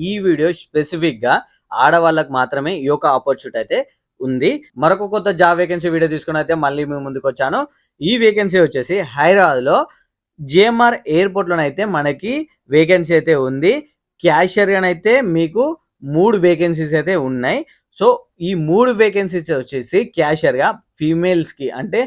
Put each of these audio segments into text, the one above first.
ఈ వీడియో స్పెసిఫిక్గా ఆడవాళ్ళకి మాత్రమే ఈ యొక్క ఆపర్చునిటీ అయితే ఉంది. మరొక కొత్త జాబ్ వేకెన్సీ వీడియో తీసుకుని అయితే మళ్ళీ మీ ముందుకు వచ్చాను. ఈ వేకెన్సీ వచ్చేసి హైదరాబాద్లో జిఎంఆర్ ఎయిర్పోర్ట్లోనైతే మనకి వేకెన్సీ అయితే ఉంది. క్యాషియర్గానైతే మీకు 3 వేకెన్సీస్ అయితే ఉన్నాయి. సో ఈ 3 వేకెన్సీస్ వచ్చేసి క్యాషియర్గా ఫీమేల్స్కి అంటే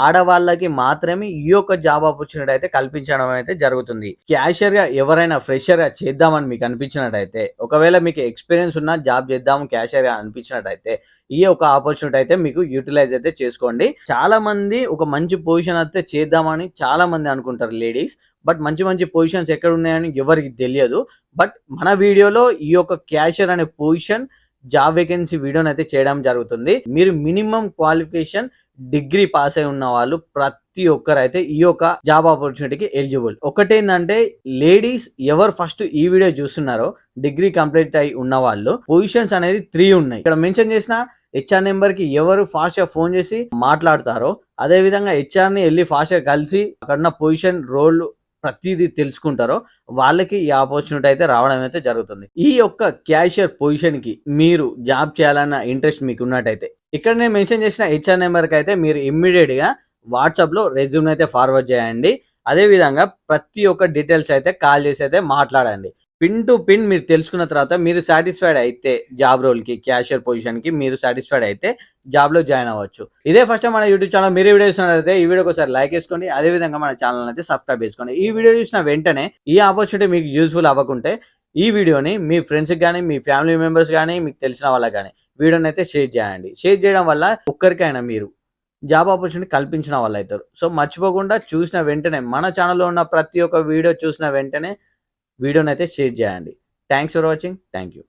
ఆడవాళ్ళకి మాత్రమే ఈ యొక్క జాబ్ ఆపర్చునిటీ అయితే కల్పించడం అయితే జరుగుతుంది. క్యాషియర్గా ఎవరైనా ఫ్రెషర్గా చేద్దామని మీకు అనిపించినట్టయితే, ఒకవేళ మీకు ఎక్స్పీరియన్స్ ఉన్న జాబ్ చేద్దాం క్యాషియర్గా అనిపించినట్టయితే ఈ యొక్క ఆపర్చునిటీ అయితే మీకు యూటిలైజ్ అయితే చేసుకోండి. చాలా మంది ఒక మంచి పొజిషన్ అయితే చేద్దామని చాలా మంది అనుకుంటారు లేడీస్. బట్ మంచి మంచి పొజిషన్స్ ఎక్కడ ఉన్నాయని ఎవరికి తెలియదు. బట్ మన వీడియోలో ఈ యొక్క క్యాషియర్ అనే పొజిషన్ జాబ్ వేకెన్సీ వీడియోని అయితే చేయడం జరుగుతుంది. మీరు మినిమం క్వాలిఫికేషన్ డిగ్రీ పాస్ అయి ఉన్న వాళ్ళు ప్రతి ఒక్కరైతే ఈ యొక్క జాబ్ ఆపర్చునిటీకి ఎలిజిబుల్. ఒకటేంటంటే లేడీస్ ఎవరు ఫస్ట్ ఈ వీడియో చూస్తున్నారో డిగ్రీ కంప్లీట్ అయి ఉన్న వాళ్ళు పొజిషన్స్ అనేది 3 ఉన్నాయి. ఇక్కడ మెన్షన్ చేసిన హెచ్ఆర్ నెంబర్ కి ఎవరు ఫాస్ట్ గా ఫోన్ చేసి మాట్లాడతారో, అదే విధంగా హెచ్ఆర్ ని వెళ్ళి ఫాస్ట్ గా కలిసి అక్కడ పొజిషన్ రోల్ ప్రతిదీ తెలుసుకుంటారో వాళ్ళకి ఈ ఆపర్చునిటీ అయితే రావడం అయితే జరుగుతుంది. ఈ యొక్క క్యాషియర్ పొజిషన్ కి మీరు జాబ్ చేయాలన్న ఇంట్రెస్ట్ మీకు ఉన్నట్టయితే ఇక్కడ నేను మెన్షన్ చేసిన హెచ్ఆర్ నెంబర్కి అయితే మీరు ఇమ్మీడియట్ గా వాట్సాప్ లో రెజ్యూమ్ అయితే ఫార్వర్డ్ చేయండి. అదే విధంగా ప్రతి ఒక్క డీటెయిల్స్ అయితే కాల్ చేసి అయితే మాట్లాడండి. పిన్ టు పిన్ మీరు తెలుసుకున్న తర్వాత మీరు సాటిస్ఫైడ్ అయితే జాబ్ రోల్ కి క్యాషియర్ పొజిషన్ కి మీరు సాటిస్ఫైడ్ అయితే జాబ్ లో జాయిన్ అవ్వచ్చు. ఇదే ఫస్ట్ మన యూట్యూబ్ ఛానల్ మీరు వీడియో చూసినట్లయితే ఈ వీడియోకి ఒకసారి లైక్ చేసుకోండి. అదే విధంగా మన ఛానల్ అయితే సబ్స్క్రైబ్ చేసుకోండి. ఈ వీడియో చూసిన వెంటనే ఈ ఆపర్చునిటీ మీకు యూస్ఫుల్ అవ్వకుంటే ఈ వీడియోని మీ ఫ్రెండ్స్కి కానీ మీ ఫ్యామిలీ మెంబర్స్ కానీ మీకు తెలిసిన వాళ్ళకి కానీ వీడియోని అయితే షేర్ చేయండి. షేర్ చేయడం వల్ల ఒక్కరికైనా మీరు జాబ్ ఆపర్చునిటీ కల్పించిన వాళ్ళు అవుతారు. సో మర్చిపోకుండా చూసిన వెంటనే మన ఛానల్లో ఉన్న ప్రతి ఒక్క వీడియో చూసిన వెంటనే వీడియోని అయితే షేర్ చేయండి. Thanks for watching. Thank you.